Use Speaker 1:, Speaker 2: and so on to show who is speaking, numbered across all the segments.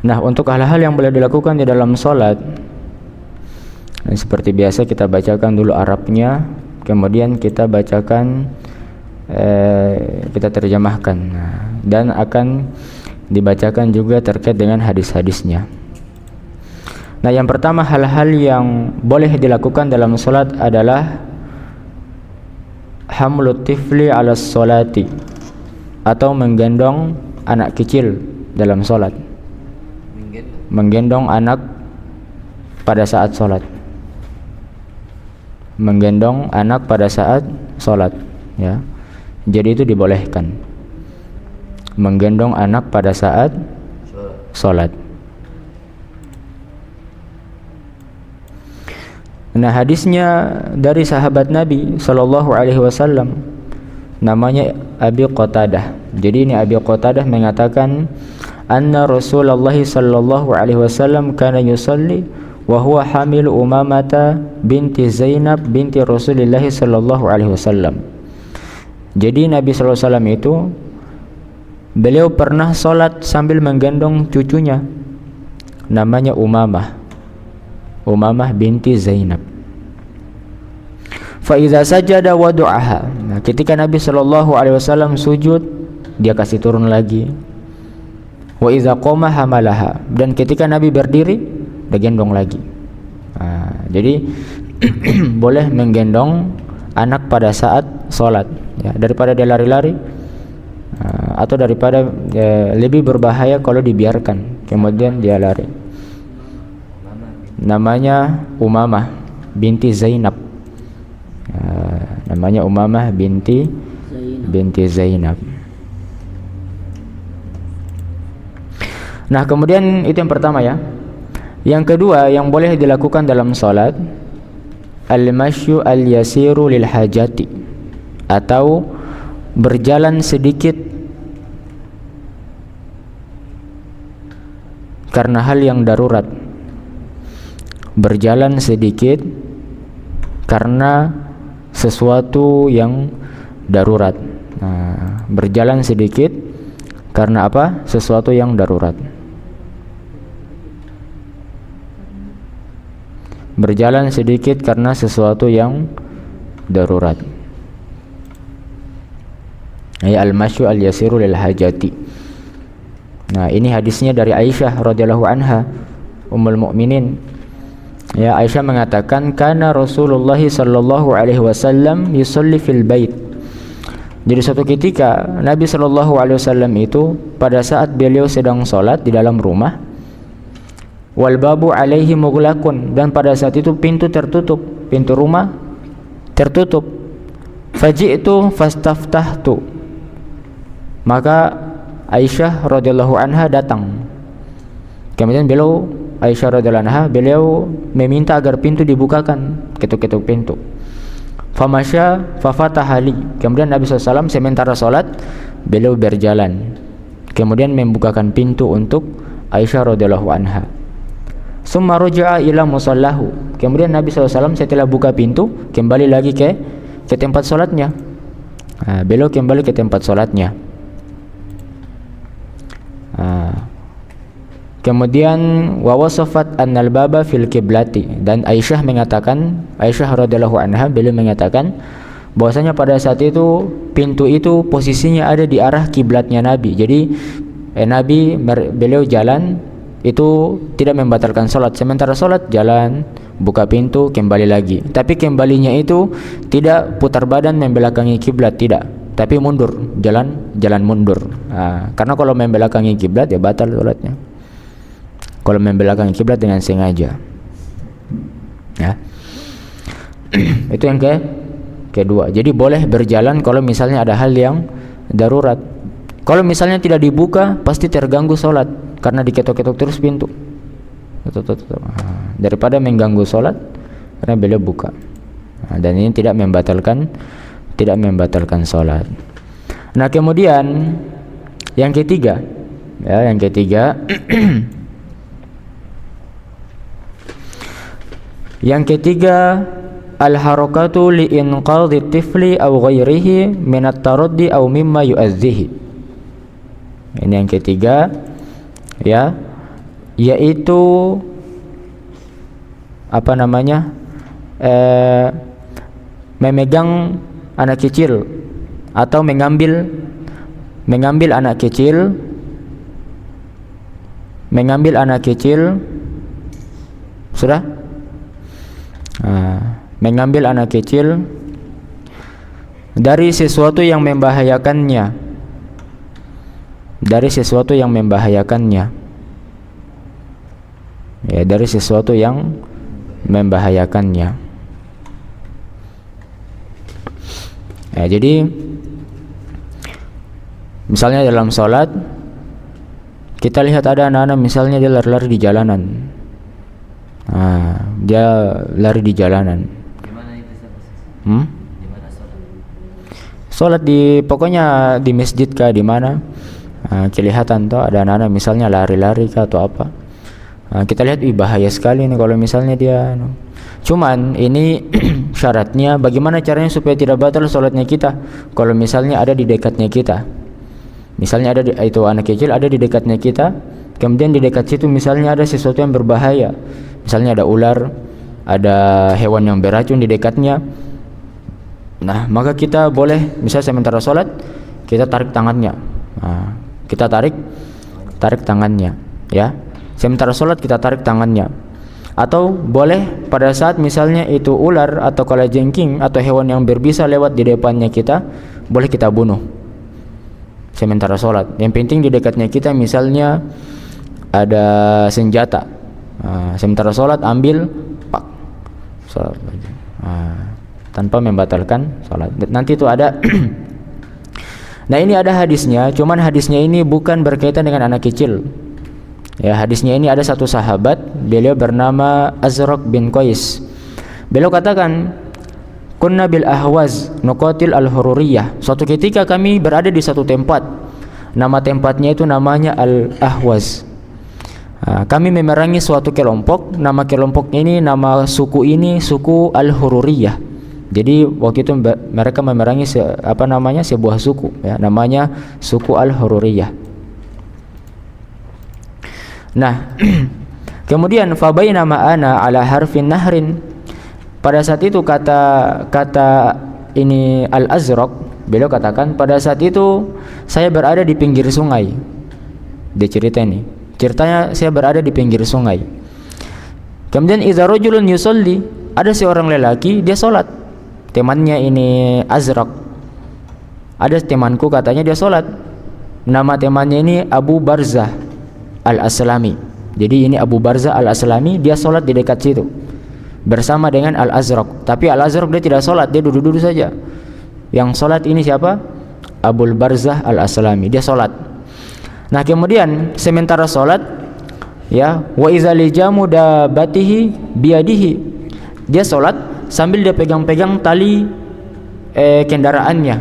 Speaker 1: Nah, untuk hal-hal yang boleh dilakukan di dalam sholat, seperti biasa kita bacakan dulu Arabnya, kemudian kita bacakan, kita terjemahkan, dan akan dibacakan juga terkait dengan hadis-hadisnya. Nah, yang pertama hal-hal yang boleh dilakukan dalam sholat adalah hamlut tifli ala sholati, atau menggendong anak kecil dalam sholat. Menggendong anak pada saat sholat. Menggendong anak pada saat sholat, ya. Jadi itu dibolehkan. Menggendong anak pada saat sholat. Nah, hadisnya dari sahabat Nabi sallallahu alaihi wasallam, namanya Abi Qatadah. Jadi ini Abi Qatadah mengatakan, anna Rasulullah sallallahu alaihi wasallam kana yusalli wa huwa hamil Umamata binti Zainab binti Rasulillah sallallahu alaihi wasallam. Jadi Nabi sallallahu alaihi wasallam itu beliau pernah salat sambil menggendong cucunya, namanya Umamah binti Zainab. Fa idza sajada wa du'aha. Nah, ketika Nabi sallallahu alaihi wasallam sujud, dia kasih turun lagi. Wa idza qama hamalaha, dan ketika Nabi berdiri, dia gendong lagi. Jadi boleh menggendong anak pada saat sholat, ya, daripada dia lari-lari, atau daripada lebih berbahaya kalau dibiarkan kemudian dia lari. Namanya Umamah binti Zainab. Namanya Umamah binti Zainab. Nah, kemudian itu yang pertama, ya. Yang kedua yang boleh dilakukan dalam salat, al-masyu al-yasiru lil hajati, atau berjalan sedikit karena hal yang darurat. Berjalan sedikit karena sesuatu yang darurat. Nah, berjalan sedikit karena apa? Sesuatu yang darurat. Berjalan sedikit karena sesuatu yang darurat. Ay al-masyu al-yasiru lil hajati. Nah, ini hadisnya dari Aisyah radhiyallahu anha, Ummul Mukminin. Ya, Aisyah mengatakan, kana Rasulullah sallallahu alaihi wasallam yusalli fil bait. Jadi suatu ketika Nabi sallallahu alaihi wasallam itu pada saat beliau sedang salat di dalam rumah, wal babu alaihi mughlaqun, dan pada saat itu pintu tertutup, pintu rumah tertutup. Faji'tu fastaftahtu, maka Aisyah radhiyallahu anha datang. Kemudian Aisyah radhiyallahu anha beliau meminta agar pintu dibukakan, ketuk-ketuk pintu. Famasya fafatahali, kemudian Nabi SAW sementara salat beliau berjalan, kemudian membukakan pintu untuk Aisyah radhiyallahu anha. Summa raja'a ila musallahu, kemudian Nabi SAW setelah buka pintu kembali lagi ke tempat salatnya. Beliau kembali ke tempat salatnya. Kemudian wa wasafat annal baba fil qiblati, dan Aisyah mengatakan, Aisyah radhiyallahu anha beliau mengatakan bahwasanya pada saat itu pintu itu posisinya ada di arah kiblatnya Nabi. Jadi beliau jalan itu tidak membatalkan salat, sementara salat jalan, buka pintu, kembali lagi. Tapi kembalinya itu tidak putar badan membelakangi kiblat, tidak, tapi mundur, jalan mundur. Karena kalau membelakangi kiblat ya batal salatnya. Kalau membelakangi kiblat dengan sengaja, ya. Itu yang kedua. Jadi boleh berjalan kalau misalnya ada hal yang darurat. Kalau misalnya tidak dibuka, pasti terganggu sholat karena diketok-ketok terus pintu. Daripada mengganggu sholat, karena beliau buka. Dan ini tidak membatalkan sholat. Nah, kemudian yang ketiga, Yang ketiga, al-harakatu li inqadhi tifli aw ghairihi min at-taraddi aw mimma yu'azzihi. Ini yang ketiga, ya, yaitu apa namanya, memegang anak kecil atau mengambil anak kecil, sudah, mengambil anak kecil dari sesuatu yang membahayakannya, ya, dari sesuatu yang membahayakannya. Ya, jadi misalnya dalam sholat kita lihat ada anak-anak misalnya dia lari-lari di jalanan.
Speaker 2: Gimana itu Ustaz? Gimana sholat?
Speaker 1: Sholat di pokoknya di masjid kah di mana, kelihatan tuh ada anak-anak misalnya lari-lari kah atau apa. Kita lihat bahaya sekali nih kalau misalnya dia. Cuman ini syaratnya bagaimana caranya supaya tidak batal sholatnya kita kalau misalnya ada di dekatnya kita. Misalnya itu anak kecil ada di dekatnya kita, kemudian di dekat situ misalnya ada sesuatu yang berbahaya, misalnya ada ular, ada hewan yang beracun di dekatnya. Nah, maka kita boleh misalnya sementara sholat kita tarik tangannya. Kita tarik tangannya, ya. Sementara sholat kita tarik tangannya. Atau boleh pada saat misalnya itu ular atau kalajengking atau hewan yang berbisa lewat di depannya kita, boleh kita bunuh sementara sholat. Yang penting di dekatnya kita misalnya ada senjata, sementara sholat ambil, pak, sholat lagi, tanpa membatalkan sholat. Nanti itu ada nah ini ada hadisnya, cuman hadisnya ini bukan berkaitan dengan anak kecil. Ya, hadisnya ini ada satu sahabat, beliau bernama Azraq bin Qais. Beliau katakan, kunna bil Ahwaz nuqatil al-Hururiyah. Suatu ketika kami berada di satu tempat. Nama tempatnya itu namanya Al-Ahwaz. Kami memerangi suatu kelompok. Nama kelompoknya ini, nama suku ini suku Al-Hururiyah. Jadi waktu itu mereka memerangi sebuah suku, ya, namanya suku Al-Hururiyah. Nah, kemudian fabaina ma'ana ala harfin nahrin. Pada saat itu kata ini Al-Azraq, beliau katakan pada saat itu saya berada di pinggir sungai. Dia cerita ini. Ceritanya saya berada di pinggir sungai. Kemudian idza rajulun yusalli, ada seorang lelaki dia salat. Temannya ini Azraq. Ada temanku katanya dia salat. Nama temannya ini Abu Barzah Al-Aslami. Jadi ini Abu Barzah Al-Aslami, dia sholat di dekat situ bersama dengan Al-Azraq. Tapi Al-Azraq dia tidak sholat, dia duduk-duduk saja. Yang sholat ini siapa? Abu Barzah Al-Aslami, dia sholat. Nah kemudian sementara sholat, ya, wa iza lijamu dabatihi biyadihi, dia sholat sambil dia pegang-pegang tali kendaraannya,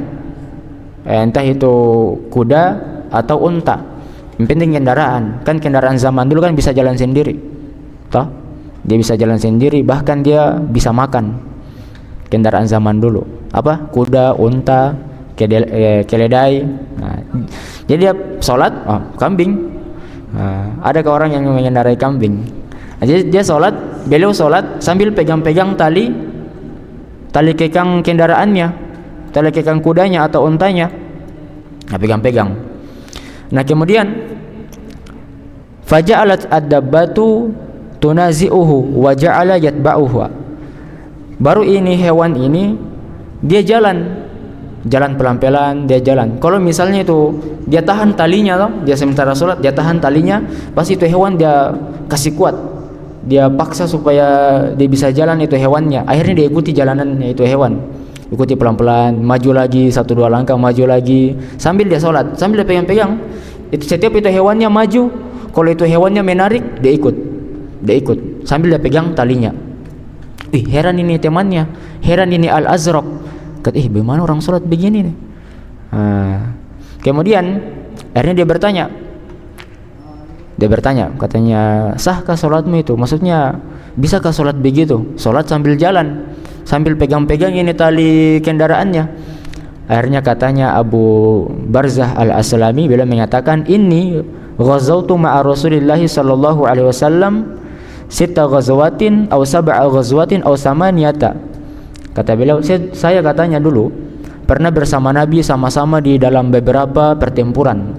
Speaker 1: entah itu kuda atau unta. Yang penting kendaraan, kan kendaraan zaman dulu kan bisa jalan sendiri, toh dia bisa jalan sendiri, bahkan dia bisa makan. Kendaraan zaman dulu apa? Kuda, unta, keledai. Nah, jadi dia sholat, kambing. Ada ke orang yang mengendarai kambing. Nah, jadi dia sholat, beliau sholat sambil pegang-pegang tali kekang kendaraannya, tali kekang kudanya atau untanya. Nah, pegang-pegang. Nah kemudian faja'alat ad-dabbatu tunazi'uhu wa ja'ala yatba'uhu. Baru ini hewan ini dia jalan pelan-pelan, dia jalan. Kalau misalnya itu dia tahan talinya toh, dia sementara sholat dia tahan talinya, pasti itu hewan dia kasih kuat, dia paksa supaya dia bisa jalan itu hewannya. Akhirnya dia ikuti jalanannya itu hewan, ikuti pelan-pelan, maju lagi 1-2 langkah, maju lagi sambil dia sholat, sambil dia pegang-pegang. Itu setiap itu hewannya maju, kalau itu hewannya menarik dia ikut sambil dia pegang talinya. Heran ini temannya, heran ini Al-Azraq. Kata, bagaimana orang sholat begini nih? Kemudian akhirnya dia bertanya, katanya, sahkah sholatmu itu? Maksudnya bisakah sholat begitu? Sholat sambil jalan, sambil pegang-pegang ini tali kendaraannya. Akhirnya katanya Abu Barzah Al-Aslami beliau mengatakan, ini ghazawtu ma'a Rasulillah sallallahu alaihi wasallam 6 ghazwatin aw 7 ghazwatin aw 8." Kata beliau, saya katanya dulu pernah bersama Nabi sama-sama di dalam beberapa pertempuran.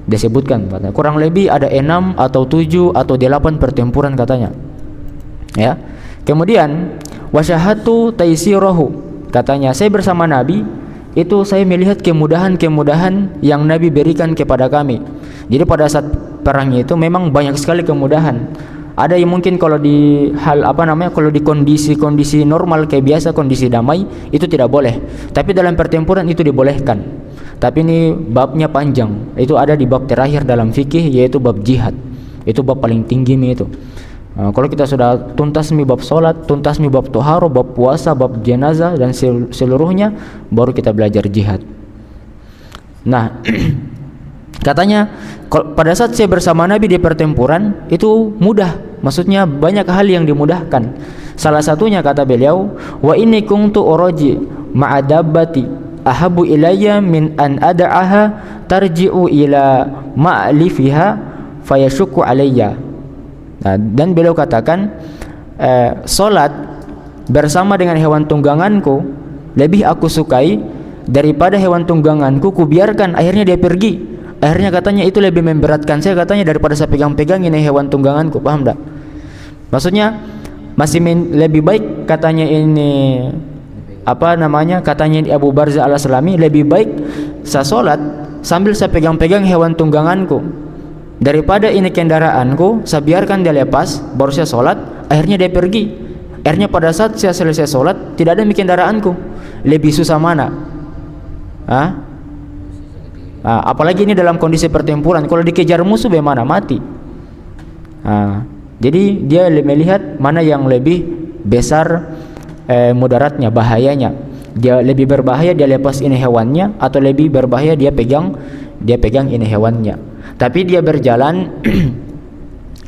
Speaker 1: Disebutkan katanya, kurang lebih ada 6 atau 7 atau 8 pertempuran katanya. Ya. Kemudian wasyahatu taisirahu, katanya saya bersama Nabi itu saya melihat kemudahan-kemudahan yang Nabi berikan kepada kami. Jadi pada saat perang itu memang banyak sekali kemudahan. Ada yang mungkin kalau di hal kalau di kondisi normal kayak biasa, kondisi damai itu tidak boleh. Tapi dalam pertempuran itu dibolehkan. Tapi ini babnya panjang. Itu ada di bab terakhir dalam fikih, yaitu bab jihad. Itu bab paling tinggi nih itu. Kalau kita sudah tuntas bab salat, tuntas bab toharo, bab puasa, bab jenazah dan seluruhnya, baru kita belajar jihad. Nah, katanya pada saat saya bersama Nabi di pertempuran itu mudah, maksudnya banyak hal yang dimudahkan. Salah satunya kata beliau, wa inni kuntu uraji ma'adabbati ahabu ilayya min an ada'aha tarji'u ila ma'lifiha fayashukku alayya. Nah, dan beliau katakan solat bersama dengan hewan tungganganku lebih aku sukai daripada hewan tungganganku kubiarkan akhirnya dia pergi. Akhirnya katanya itu lebih memberatkan saya katanya daripada saya pegang-pegang ini hewan tungganganku. Paham tak? Maksudnya masih lebih baik katanya ini katanya Abu Barzah al-Aslami, lebih baik saya solat sambil saya pegang-pegang hewan tungganganku daripada ini kendaraanku saya biarkan dia lepas baru saya solat akhirnya dia pergi. Akhirnya pada saat saya selesai solat tidak ada kendaraanku. Lebih susah mana? Apalagi ini dalam kondisi pertempuran. Kalau dikejar musuh bagaimana? Mati. Jadi dia melihat mana yang lebih besar mudaratnya, bahayanya. Dia lebih berbahaya dia lepas ini hewannya atau lebih berbahaya dia pegang ini hewannya. Tapi dia berjalan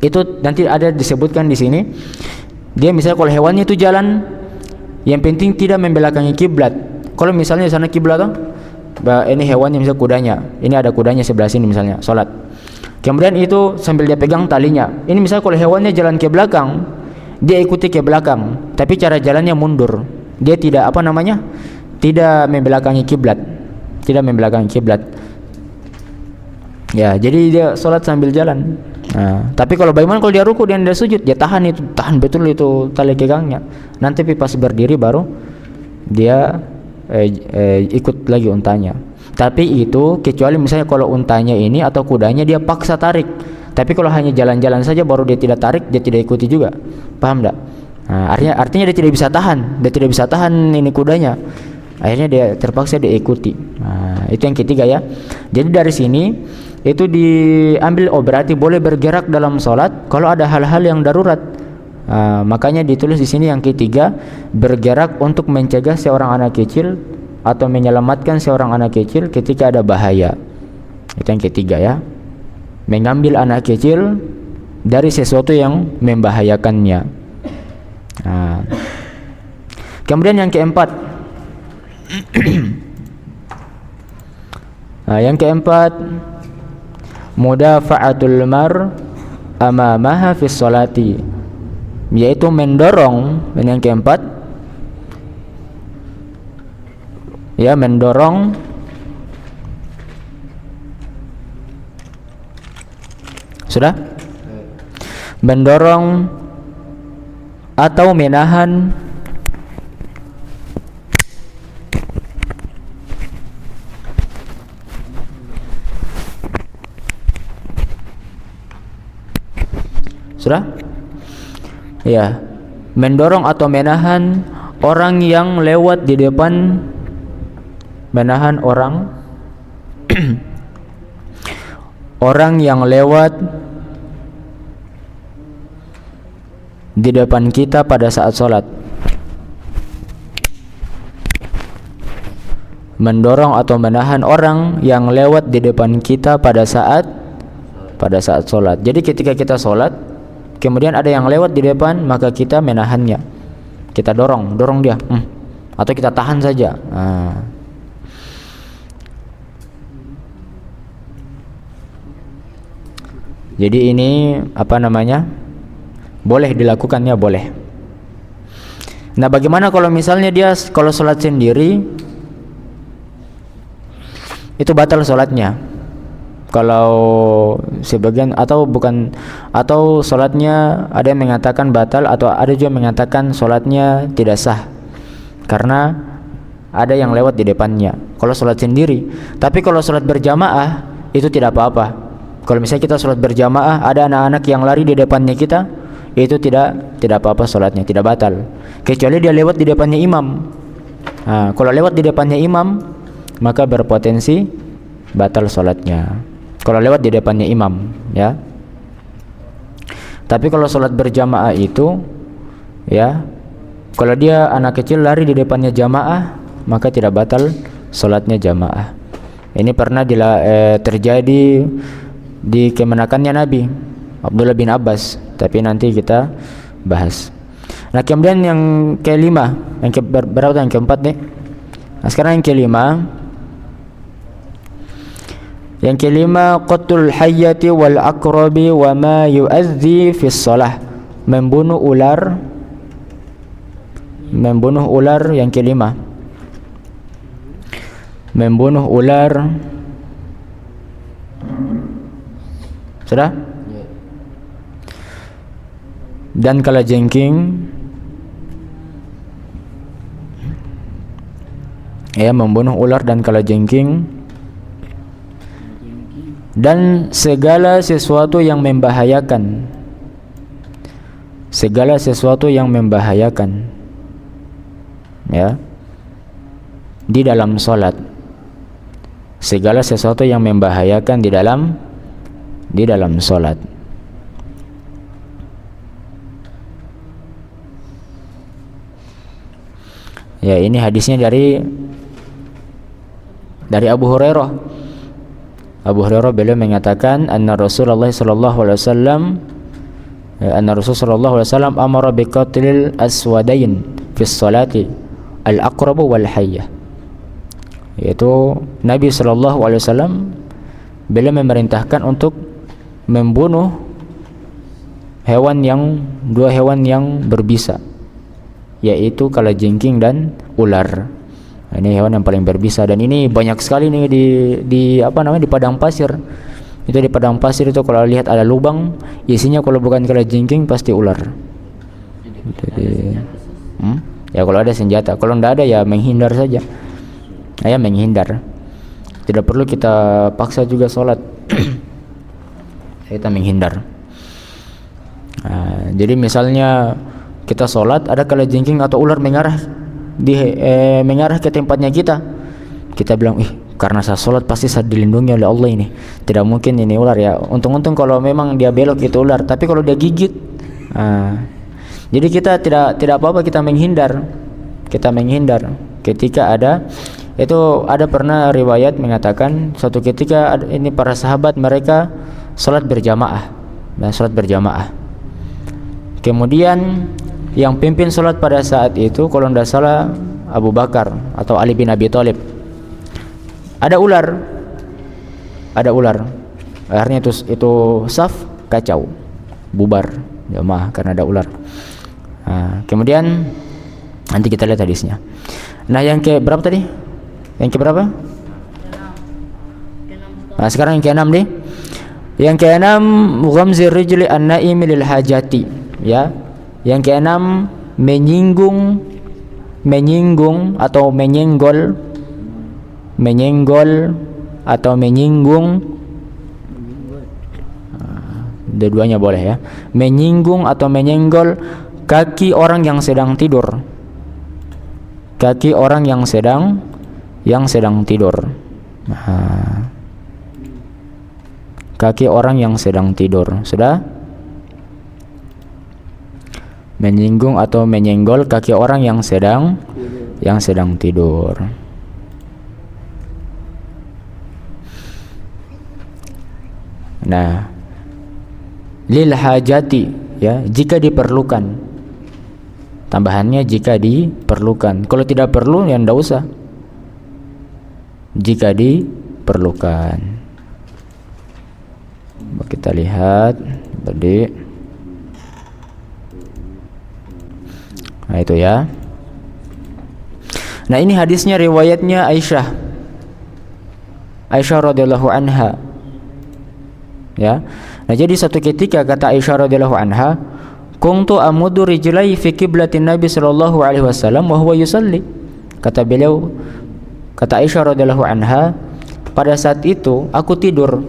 Speaker 1: itu nanti ada disebutkan di sini. Dia misalnya kalau hewannya itu jalan, yang penting tidak membelakangi kiblat. Kalau misalnya sana kiblat ini hewannya misalnya kudanya, ini ada kudanya sebelah sini misalnya, sholat. Kemudian itu sambil dia pegang talinya. Ini misalnya kalau hewannya jalan ke belakang, dia ikuti ke belakang, tapi cara jalannya mundur. Dia tidak tidak membelakangi kiblat, Ya, jadi dia sholat sambil jalan. Tapi kalau bagaimana kalau dia ruku dan dia sujud, dia tahan betul itu tali kegangnya. Nanti pas berdiri baru dia ikut lagi untanya. Tapi itu kecuali misalnya kalau untanya ini atau kudanya dia paksa tarik. Tapi kalau hanya jalan-jalan saja baru dia tidak tarik, dia tidak ikuti juga. Paham tak? Artinya dia tidak bisa tahan ini kudanya. Akhirnya dia terpaksa dia ikuti. Itu yang ketiga ya. Jadi dari sini itu diambil berarti boleh bergerak dalam sholat kalau ada hal-hal yang darurat. Makanya ditulis di sini yang ketiga, bergerak untuk mencegah seorang anak kecil atau menyelamatkan seorang anak kecil ketika ada bahaya. Itu yang ketiga ya, mengambil anak kecil dari sesuatu yang membahayakannya. Kemudian yang keempat, mudafa'atul mar amamaha fi sholati, yaitu mendorong. Dan yang keempat ya, mendorong sudah, mendorong atau menahan sudah ya, mendorong atau menahan orang yang lewat di depan, menahan orang orang yang lewat di depan kita pada saat sholat. Mendorong atau menahan orang yang lewat di depan kita pada saat sholat. Jadi ketika kita sholat, kemudian ada yang lewat di depan, maka kita menahannya, kita dorong dia, atau kita tahan saja. Jadi ini apa namanya? Boleh dilakukannya, boleh. Nah, bagaimana kalau misalnya dia kalau sholat sendiri itu batal sholatnya? Kalau sebagian atau bukan, atau sholatnya ada yang mengatakan batal, atau ada juga mengatakan sholatnya tidak sah karena ada yang lewat di depannya. Kalau sholat sendiri, tapi kalau sholat berjamaah itu tidak apa-apa. Kalau misalnya kita sholat berjamaah, ada anak-anak yang lari di depannya kita, itu tidak apa-apa sholatnya, tidak batal. Kecuali dia lewat di depannya imam. Nah, kalau lewat di depannya imam, maka berpotensi batal sholatnya. Kalau lewat di depannya imam, ya. Tapi kalau sholat berjamaah itu, ya, kalau dia anak kecil lari di depannya jamaah, maka tidak batal sholatnya jamaah. Ini pernah terjadi di kemenakannya Nabi Abdullah bin Abbas, tapi nanti kita bahas. Nah, kemudian yang kelima, berapa yang keempat nih? Nah, sekarang yang kelima. Yang kelima, qatlul hayyati wal aqrabi wa ma yu'adzi fi shalah. Membunuh ular. Membunuh ular yang kelima. Membunuh ular. Sudah? Dan kalajengking, ya, membunuh ular dan kalajengking, dan segala sesuatu yang membahayakan, segala sesuatu yang membahayakan, ya, di dalam sholat, segala sesuatu yang membahayakan di dalam sholat. Ya, ini hadisnya dari Abu Hurairah. Abu Hurairah beliau mengatakan anna Rasulullah sallallahu alaihi wasallam amara bi qatlil aswadain fi sholati al-aqrab wal hayyah. Yaitu Nabi sallallahu alaihi wasallam beliau memerintahkan untuk membunuh dua hewan yang berbisa, yaitu kalajengking dan ular. Ini hewan yang paling berbisa, dan ini banyak sekali nih di padang pasir. Itu di padang pasir itu kalau lihat ada lubang, isinya kalau bukan kalajengking pasti ular. Jadi, ya kalau ada senjata, kalau tidak ada ya menghindar saja. Ya, menghindar. Tidak perlu kita paksa juga sholat. Kita menghindar. Nah, jadi misalnya kita sholat, ada kalajengking atau ular mengarah ke tempatnya kita bilang, karena saya sholat pasti saya dilindungi oleh Allah ini, tidak mungkin ini ular, ya. Untung-untung kalau memang dia belok itu ular, tapi kalau dia gigit, jadi kita tidak apa-apa, kita menghindar ketika ada pernah riwayat mengatakan suatu ketika ini para sahabat mereka sholat berjamaah. Kemudian yang pimpin sholat pada saat itu kalau tidak salah Abu Bakar atau Ali bin Abi Thalib. Ada ular. Akhirnya itu saf kacau, bubar jamaah karena ada ular. Kemudian nanti kita lihat hadisnya. Nah, yang ke berapa tadi? Yang ke berapa? Nah, sekarang yang ke-6 nih. Yang ke-6, ghamzir rijli an-naimi lil hajati, ya. Yang ke-6, menyinggung atau menyenggol atau menyinggung, dua-duanya boleh, ya. Menyinggung atau menyenggol kaki orang yang sedang tidur. Kaki orang yang sedang tidur. Kaki orang yang sedang tidur. Sudah? Menyinggung atau menyenggol kaki orang yang sedang tidur. Nah, lil hajati, ya, jika diperlukan. Tambahannya jika diperlukan. Kalau tidak perlu ya enggak usah. Jika diperlukan. Kita lihat tadi. Nah itu ya. Nah ini hadisnya riwayatnya Aisyah radhiyallahu anha. Ya. Nah jadi satu ketika kata Aisyah radhiyallahu anha, kuntu amudu rijlai fi qiblatin Nabi sallallahu alaihi wasallam wa huwa yusalli. Kata beliau, kata Aisyah radhiyallahu anha, pada saat itu aku tidur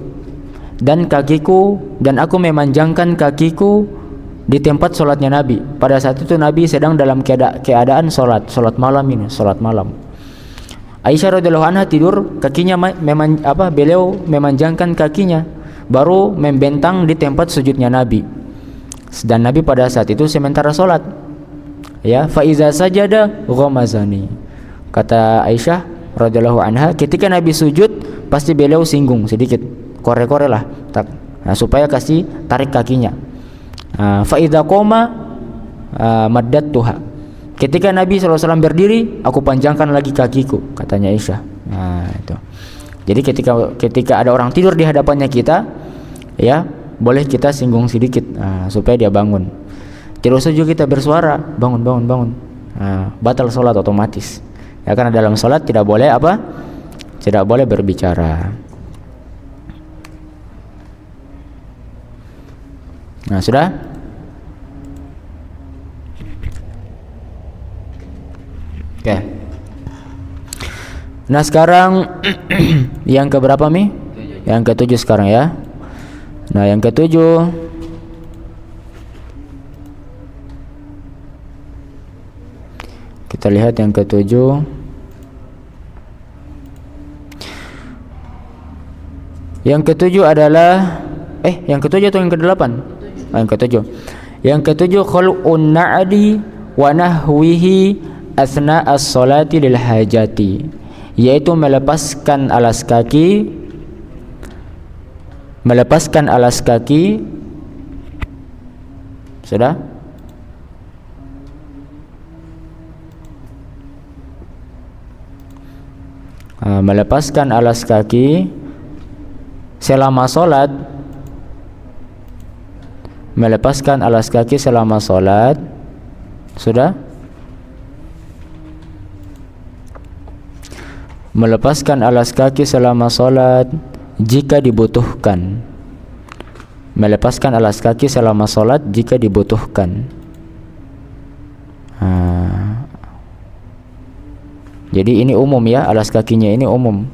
Speaker 1: dan aku memanjangkan kakiku di tempat sholatnya Nabi. Pada saat itu Nabi sedang dalam keadaan sholat malam ini, sholat malam. Aisyah radhiyallahu anha tidur, kakinya beliau memanjangkan kakinya, baru membentang di tempat sujudnya Nabi. Dan Nabi pada saat itu sementara sholat. Ya, fa iza sajada ghamazani. Kata Aisyah radhiyallahu anha, ketika Nabi sujud pasti beliau singgung sedikit, kore-kore lah, supaya kasih tarik kakinya. Fa idza qoma maddattuha. Ketika Nabi SAW berdiri, aku panjangkan lagi kakiku, katanya Aisyah. Nah, itu. Jadi ketika ada orang tidur di hadapannya kita, ya, boleh kita singgung sedikit supaya dia bangun. Tidak usah juga kita bersuara, bangun. Batal sholat otomatis. Ya, karena dalam sholat tidak boleh apa? Tidak boleh berbicara. Nah, sudah? Oke. Nah, sekarang yang keberapa, Mi? Yang ketujuh sekarang ya. Nah, yang ketujuh, kita lihat yang ketujuh. Yang ketujuh adalah yang ketujuh atau yang kedelapan? Yang ketujuh. Yang ketujuh khul'un na'di wa nahwihi asna as-salati lil hajati, yaitu melepaskan alas kaki sudah? Melepaskan alas kaki selama sholat. Melepaskan alas kaki selama sholat. Sudah? Melepaskan alas kaki selama sholat jika dibutuhkan. Melepaskan alas kaki selama sholat jika dibutuhkan. Jadi ini umum ya, alas kakinya ini umum.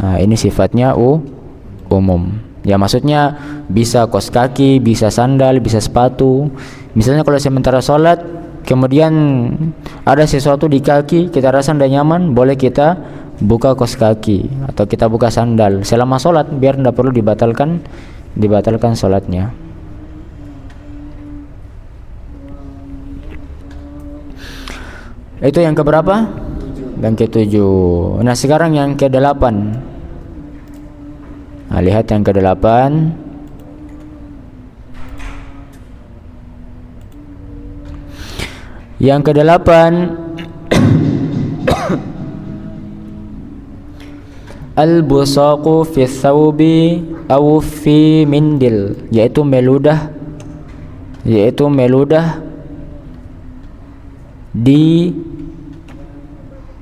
Speaker 1: Ini sifatnya umum. Ya, maksudnya bisa kaos kaki, bisa sandal, bisa sepatu. Misalnya kalau sementara sholat, kemudian ada sesuatu di kaki, kita rasa tidak nyaman, boleh kita buka kaos kaki atau kita buka sandal selama sholat, biar tidak perlu dibatalkan sholatnya. Itu yang keberapa? Yang ketujuh. Nah, sekarang yang kedelapan. Nah, lihat yang kedelapan. Yang kedelapan, al-busaqu fi thawbi aw fi mindil, yaitu meludah di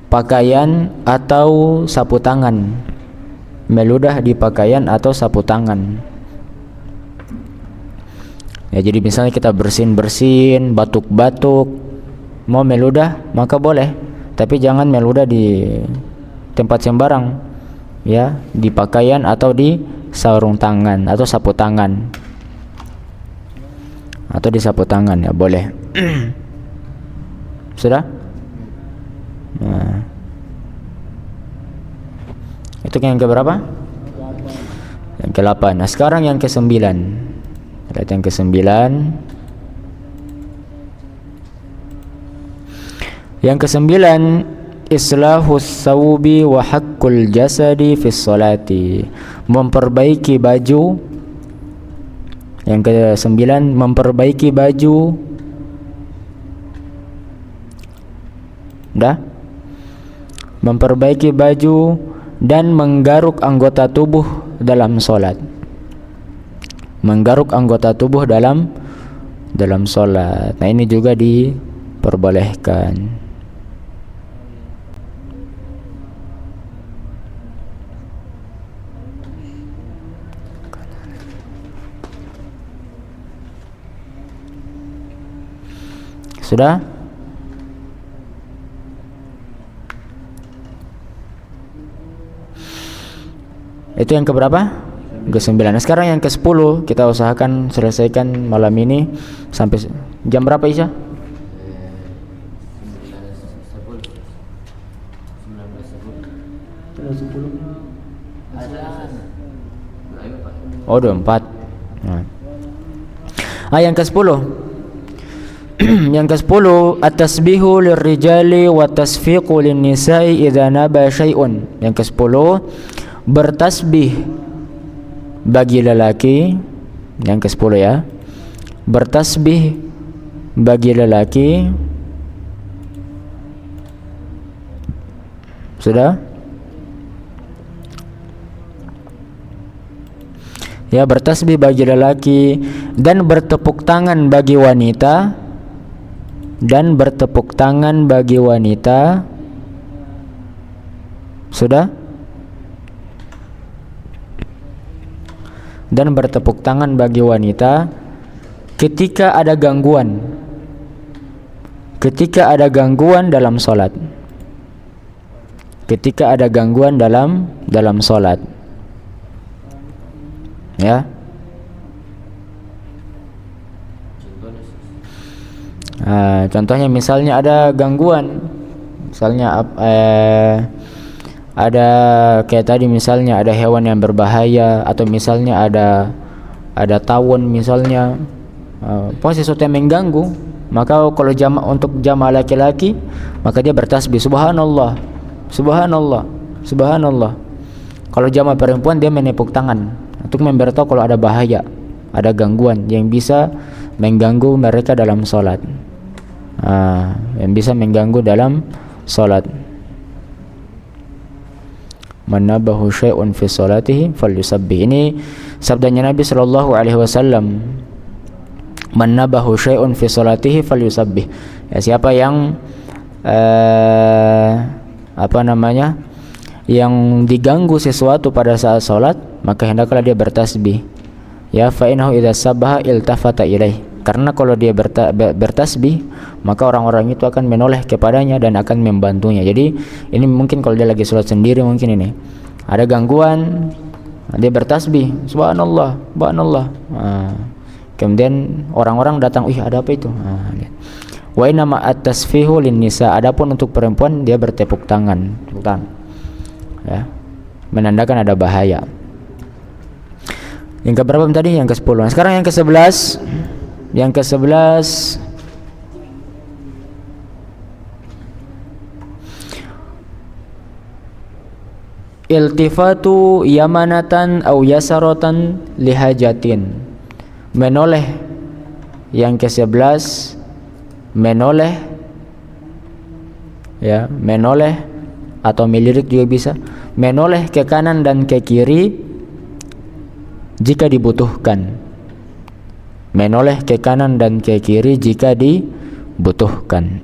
Speaker 1: pakaian atau sapu tangan. Meludah di pakaian atau sapu tangan. Ya, jadi misalnya kita bersin-bersin, batuk-batuk, mau meludah maka boleh, tapi jangan meludah di tempat sembarang, ya, di pakaian atau di sarung tangan atau sapu tangan. Atau di sapu tangan, ya boleh. Sudah? Nah, itu yang keberapa? Yang ke-8. Nah, sekarang yang ke-9. Lihat yang ke-9. Yang ke-9, islahus thawbi wa haqqul jasadi fis salati, memperbaiki baju. Yang ke-9, memperbaiki baju. Memperbaiki baju dan menggaruk anggota tubuh dalam salat. Menggaruk anggota tubuh dalam salat. Nah, ini juga diperbolehkan. Sudah? Itu yang keberapa? Ke-9. Sekarang yang ke-10 kita usahakan selesaikan malam ini sampai jam berapa Isya?
Speaker 2: 10.
Speaker 1: Oh, 24. Nah. Yang ke-10. Yang ke-10, at-tasbihu lirrijali wa tasfiqu lin-nisa'i idza naba syai'un. Yang ke-10, bertasbih bagi lelaki. Yang ke-10 ya. Bertasbih bagi lelaki. Sudah? Ya, bertasbih bagi lelaki dan bertepuk tangan bagi wanita. Dan bertepuk tangan bagi wanita. Sudah? Dan bertepuk tangan bagi wanita ketika ada gangguan. Ketika ada gangguan dalam salat. Ketika ada gangguan dalam salat. Ya. Contohnya misalnya ada gangguan, misalnya ada kayak tadi misalnya ada hewan yang berbahaya, atau misalnya ada tawon misalnya, pokoknya sesuatu yang mengganggu, maka kalau untuk jamaah laki-laki maka dia bertasbih subhanallah, subhanallah, subhanallah. Kalau jamaah perempuan dia menepuk tangan untuk memberitahu kalau ada bahaya, ada gangguan yang bisa mengganggu mereka dalam salat. Yang bisa mengganggu dalam salat. Manabahu syai'un fi salatihi falyusabbih. Ini sabdanya Nabi sallallahu alaihi wasallam. Manabahu syai'un fi salatihi falyusabbih. Ya, siapa yang yang diganggu sesuatu pada saat salat, maka hendaklah dia bertasbih. Ya, fa innahu idza sabbaha iltafata ilaih. Karena kalau dia bertasbih, maka orang-orang itu akan menoleh kepadanya dan akan membantunya. Jadi ini mungkin kalau dia lagi sholat sendiri, mungkin ini ada gangguan, dia bertasbih subhanallah, subhanallah. Kemudian orang-orang datang, ada apa itu? Wa inna ma at-tasfihu lin-nisa. Adapun untuk perempuan dia bertepuk tangan. Ya. Menandakan ada bahaya. Yang keberapa tadi? Yang ke-10. Sekarang yang ke-11. Yang ke-11, iltifatu yamanatan au yasaratan lihajatin. Menoleh. Yang ke-11, menoleh, ya, menoleh atau melirik juga bisa. Menoleh ke kanan dan ke kiri jika dibutuhkan. Menoleh ke kanan dan ke kiri jika dibutuhkan.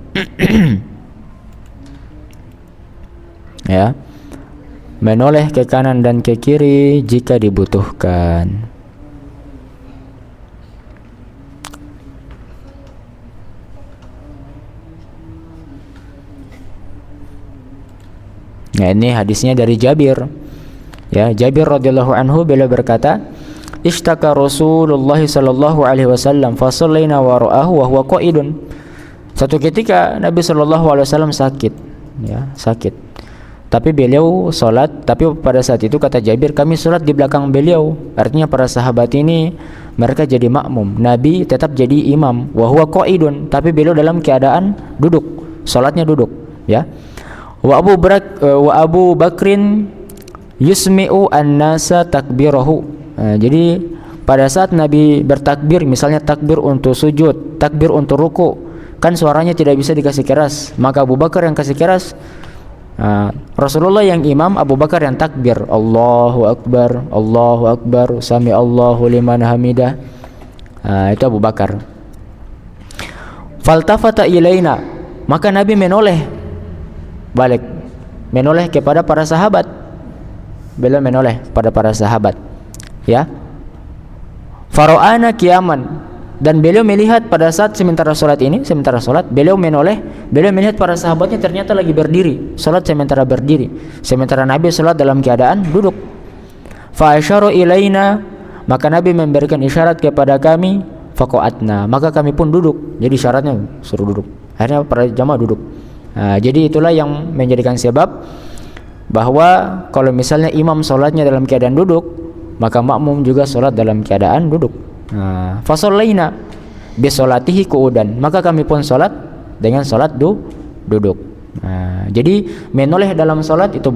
Speaker 1: Ya. Menoleh ke kanan dan ke kiri jika dibutuhkan. Nah, ini hadisnya dari Jabir. Ya, Jabir radhiyallahu anhu beliau berkata, Ishtaka Rasulullah sallallahu alaihi wasallam fa shallaina wara'ahu wa huwa qa'idun. Satu ketika Nabi sallallahu alaihi wasallam sakit, ya, sakit. Tapi beliau salat, tapi pada saat itu kata Jabir, kami salat di belakang beliau. Artinya para sahabat ini mereka jadi makmum, Nabi tetap jadi imam, wa huwa qa'idun, tapi beliau dalam keadaan duduk, salatnya duduk, ya. Wa Abu Bakrin yusmi'u an-nasa takbirahu. Jadi pada saat Nabi bertakbir, misalnya takbir untuk sujud, takbir untuk ruku, kan suaranya tidak bisa dikasih keras, maka Abu Bakar yang kasih keras Rasulullah yang imam, Abu Bakar yang takbir, Allahu Akbar, sami Allahu liman hamidah. Itu Abu Bakar. Faltafata ilaina, maka Nabi menoleh balik, menoleh kepada para sahabat. Beliau menoleh pada para sahabat, ya. Faro'ana kiaman, dan beliau melihat pada saat sementara sholat beliau menoleh, beliau melihat para sahabatnya ternyata lagi berdiri, sholat sementara berdiri, sementara Nabi sholat dalam keadaan duduk. Fa asyara ilaina, maka Nabi memberikan isyarat kepada kami, faqa'atna, maka kami pun duduk. Jadi syaratnya suruh duduk, akhirnya para jamaah duduk. Jadi itulah yang menjadikan sebab bahwa kalau misalnya imam sholatnya dalam keadaan duduk, maka makmum juga sholat dalam keadaan duduk. Fasallaina bisolatihi qu'udan, maka kami pun sholat dengan sholat duduk. Jadi menoleh dalam sholat itu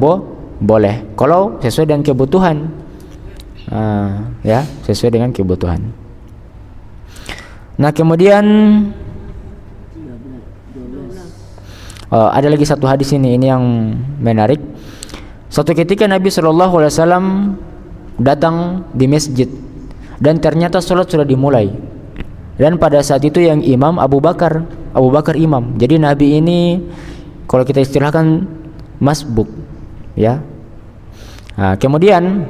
Speaker 1: boleh kalau sesuai dengan kebutuhan, ya, sesuai dengan kebutuhan. Nah kemudian ada lagi satu hadis ini yang menarik. Suatu ketika Nabi SAW datang di masjid dan ternyata sholat sudah dimulai, dan pada saat itu yang imam Abu Bakar imam. Jadi Nabi ini kalau kita istilahkan masbuk, ya. Kemudian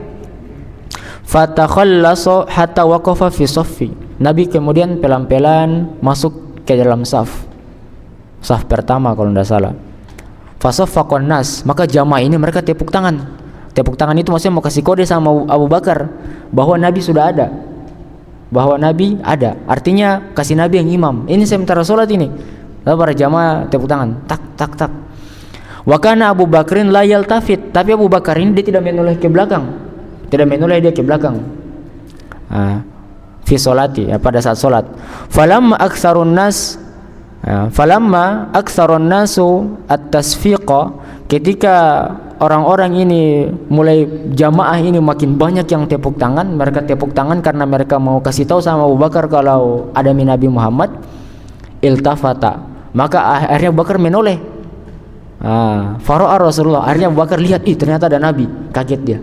Speaker 1: fatakhallasa hatta waqafa fi saffi, Nabi kemudian pelan-pelan masuk ke dalam saf pertama kalau tidak salah. Fasaffaqan nas, maka jamaah ini mereka tepuk tangan. Tepuk tangan itu maksudnya mau kasih kode sama Abu Bakar bahwa Nabi sudah ada, artinya kasih Nabi yang imam. Ini sementara sholat ini, lalu para jamaah tepuk tangan, tak tak tak. Wa kana Abu Bakrin la yaltafit, tapi Abu Bakar ini dia tidak menoleh ke belakang, fi sholati, pada saat sholat. Falamma aktsarun nasu at-tasfiqa, ketika orang-orang ini mulai jamaah ini makin banyak yang tepuk tangan, mereka tepuk tangan karena mereka mau kasih tahu sama Abu Bakar kalau ada Nabi Muhammad. Iltafata, maka akhirnya Abu Bakar menoleh. Fara'a Rasulullah, akhirnya Abu Bakar lihat, ternyata ada Nabi, kaget dia.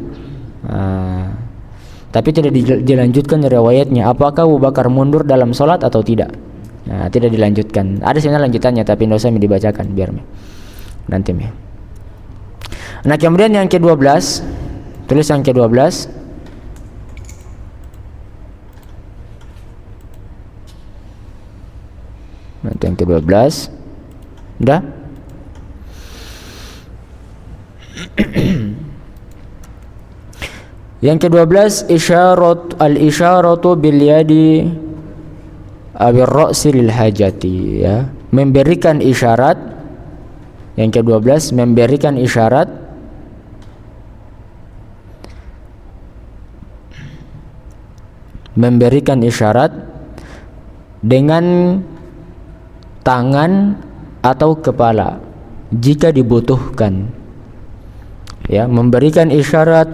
Speaker 1: Tapi tidak dilanjutkan riwayatnya apakah Abu Bakar mundur dalam sholat atau tidak. Tidak dilanjutkan. Ada sebenarnya lanjutannya tapi tidak usah dibacakan biar nanti. Nah kemudian yang ke-12, tulis yang ke-12. Nanti yang ke-12 udah. Yang ke-12 al-isyaratu bil yadi awir ra'si lil hajati, ya, memberikan isyarat. Yang ke-12 memberikan isyarat dengan tangan atau kepala jika dibutuhkan, ya, memberikan isyarat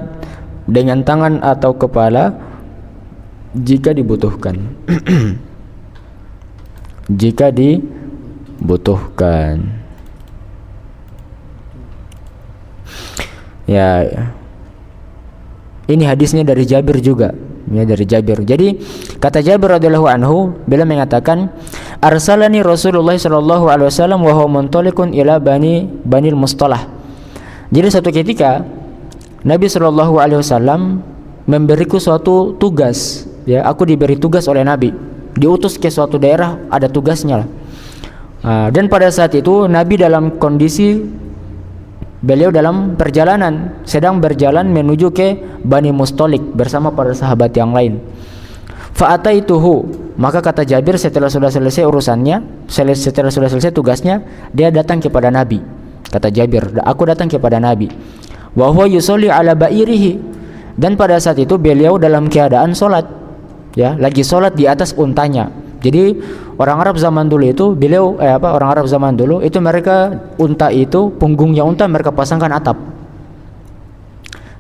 Speaker 1: dengan tangan atau kepala jika dibutuhkan. Jika dibutuhkan, ya, ini hadisnya dari Jabir juga, ya, dari Jabir. Jadi kata Jabir radhiyallahu anhu, beliau mengatakan, arsalani Rasulullah sallallahu alaihi wasallam wa huwa muntaliqun ila Banil Mustalah. Jadi suatu ketika Nabi sallallahu alaihi wasallam memberiku suatu tugas, ya, aku diberi tugas oleh Nabi, diutus ke suatu daerah, ada tugasnya lah. Dan pada saat itu Nabi dalam kondisi beliau dalam perjalanan, sedang berjalan menuju ke Bani Mustalik bersama para sahabat yang lain. Fa'ataituhu, maka kata Jabir setelah sudah selesai urusannya, setelah sudah selesai tugasnya, dia datang kepada Nabi. Kata Jabir, aku datang kepada Nabi. Wa huwa yusolli ala ba'irihi, dan pada saat itu beliau dalam keadaan sholat, ya, lagi sholat di atas untanya. Jadi orang Arab zaman dulu itu orang Arab zaman dulu itu mereka unta itu, punggungnya unta mereka pasangkan atap.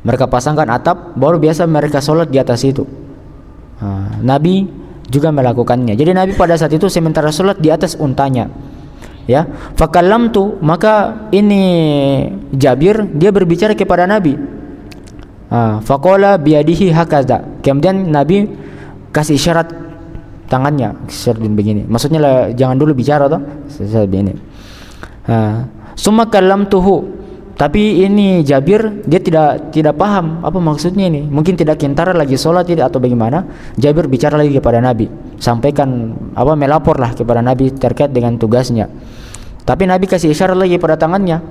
Speaker 1: Mereka pasangkan atap, baru biasa mereka sholat di atas itu. Nabi juga melakukannya. Jadi Nabi pada saat itu sementara sholat di atas untanya, Ya, fakallamtu, maka ini Jabir dia berbicara kepada Nabi. Faqala biyadihi hakaza. Kemudian Nabi kasih isyarat tangannya, isyarat begini. Maksudnya lah, jangan dulu bicara toh, isyarat begini. Summa kallamtuhu. Tapi ini Jabir dia tidak paham apa maksudnya ini. Mungkin tidak kintara lagi sholat tidak atau bagaimana. Jabir bicara lagi kepada Nabi, sampaikan melaporlah kepada Nabi terkait dengan tugasnya. Tapi Nabi kasih isyarat lagi pada tangannya,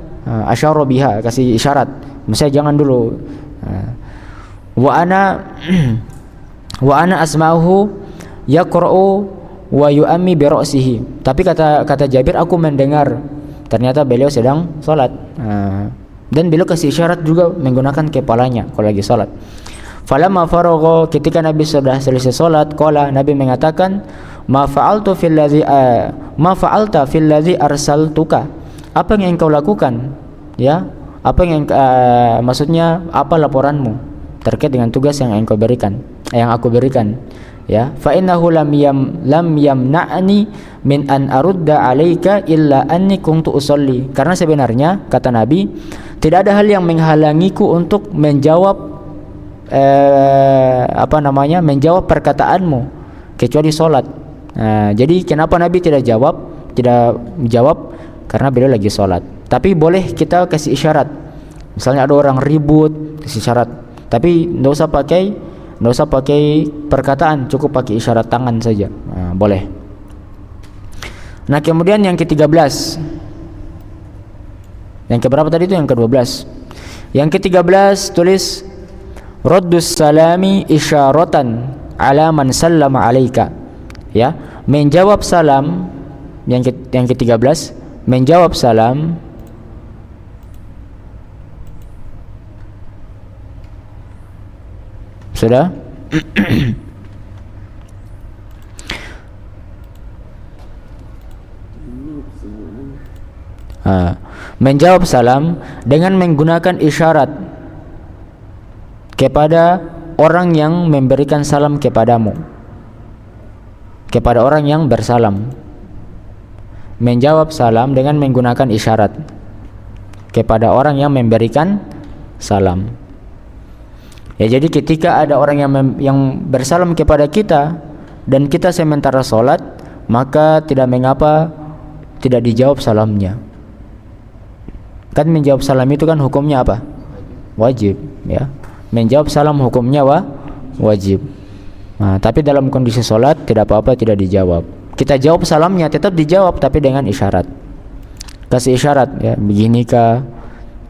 Speaker 1: asyara biha, kasih isyarat. Misalnya jangan dulu. Wa ana asma'uhu yaqra'u wa yu'ammi bi ra'sihi. Tapi kata Jabir, aku mendengar ternyata beliau sedang salat. Dan beliau kasih isyarat juga menggunakan kepalanya kalau lagi salat. Falamma faragha, ketika Nabi sudah selesai salat, qala, Nabi mengatakan, ma fa'alta fil ladzi arsaltuka. Apa yang engkau lakukan? Ya, apa yang maksudnya apa laporanmu terkait dengan tugas yang engkau berikan, yang aku berikan. Ya, fa innahu lam yamna'ni min an arudda 'alaika illa anni kuntu usolli. Karena sebenarnya kata Nabi, tidak ada hal yang menghalangiku untuk menjawab menjawab perkataanmu kecuali salat. Jadi kenapa Nabi tidak menjawab? Karena beliau lagi salat. Tapi boleh kita kasih isyarat. Misalnya ada orang ribut, kasih isyarat. Tapi enggak usah pakai perkataan, cukup pakai isyarat tangan saja. Boleh. Nah, kemudian yang ke-13. Yang keberapa tadi itu? Yang ke-12. Yang ke-13 tulis raddus salami isyaratan ala man sallama alaika. Ya, menjawab salam. Yang ke-13, menjawab salam sudah. Menjawab salam dengan menggunakan isyarat kepada orang yang memberikan salam kepadamu, kepada orang yang bersalam. Menjawab salam dengan menggunakan isyarat kepada orang yang memberikan salam. Ya, jadi ketika ada orang yang bersalam kepada kita dan kita sementara sholat, maka tidak mengapa tidak dijawab salamnya. Kan menjawab salam itu kan hukumnya apa? Wajib, ya. Menjawab salam hukumnya wajib. Nah, tapi dalam kondisi sholat tidak apa-apa tidak dijawab. Kita jawab salamnya, tetap dijawab tapi dengan isyarat. Kasih isyarat, ya, beginikah,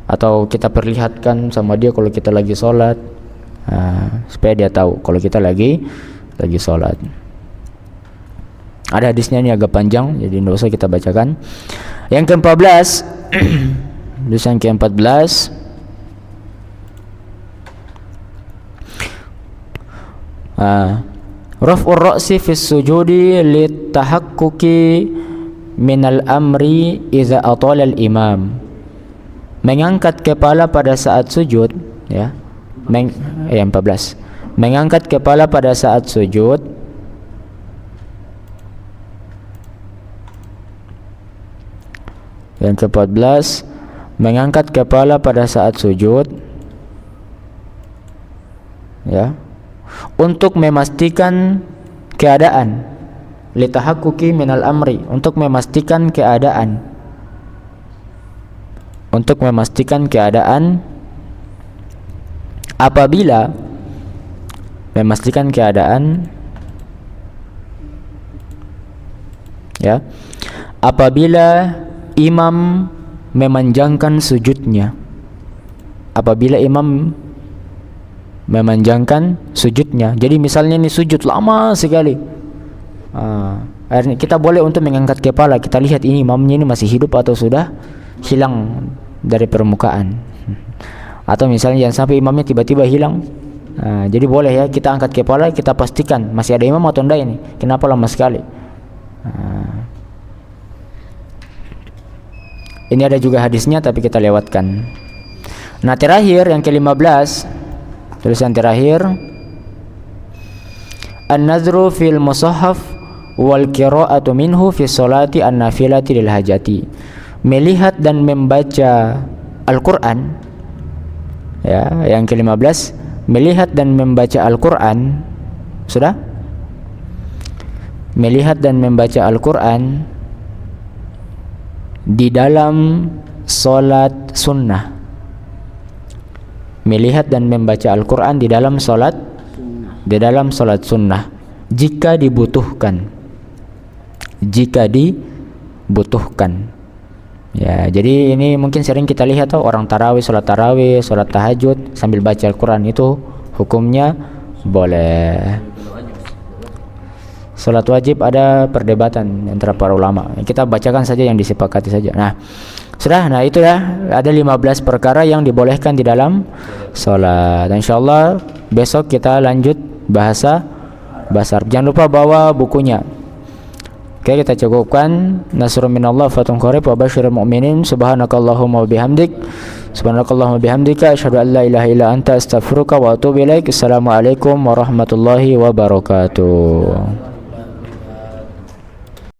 Speaker 1: atau kita perlihatkan sama dia kalau kita lagi sholat. Supaya dia tahu kalau kita lagi sholat. Ada hadisnya ini agak panjang, jadi tidak usah kita bacakan. Yang ke-14, hadis yang ke-14, raf'ur ra'si fi sujudi litahaqquqi minal amri idza atala al-imam. Mengangkat kepala pada saat sujud, ya. 14. Mengangkat kepala pada saat sujud yang ke-14, mengangkat kepala pada saat sujud, ya, untuk memastikan keadaan, litahaqquqi minal amri, untuk memastikan keadaan, apabila memastikan keadaan, ya, apabila imam memanjangkan sujudnya, jadi misalnya ini sujud lama sekali, akhirnya kita boleh untuk mengangkat kepala, kita lihat ini imamnya ini masih hidup atau sudah hilang dari permukaan. Atau misalnya jangan sampai imamnya tiba-tiba hilang. Jadi boleh, ya, kita angkat kepala, kita pastikan masih ada imam atau enggak ini. Kenapa lama sekali? Ini ada juga hadisnya tapi kita lewatkan. Nah, terakhir yang ke-15, tulisan terakhir, an-nazru fil musahhaf wal qira'atu minhu fi sholati an-nafilati lil hajati. Melihat dan membaca Al-Qur'an, ya, yang ke-15, melihat dan membaca Al-Qur'an. Sudah? Melihat dan membaca Al-Qur'an di dalam salat sunnah. Melihat dan membaca Al-Qur'an di dalam salat sunnah jika dibutuhkan. Jika dibutuhkan. Ya, jadi ini mungkin sering kita lihat orang tarawih, salat tahajud sambil baca Al-Qur'an, itu hukumnya boleh. Salat wajib ada perdebatan antara para ulama. Kita bacakan saja yang disepakati saja. Nah, sudah. Nah, itu ya, ada 15 perkara yang dibolehkan di dalam salat. Insyaallah besok kita lanjut bahasa Arab. Jangan lupa bawa bukunya. Oke, kita cukupkan. Nasrun minallah fatun qarib wa basyiril mu'minin. Subhanakallahumma wa bihamdik. Subhanakallahumma bihamdika asyhadu an la ilaha illa anta astaghfiruka wa atubu ilaik. Assalamualaikum warahmatullahi wabarakatuh.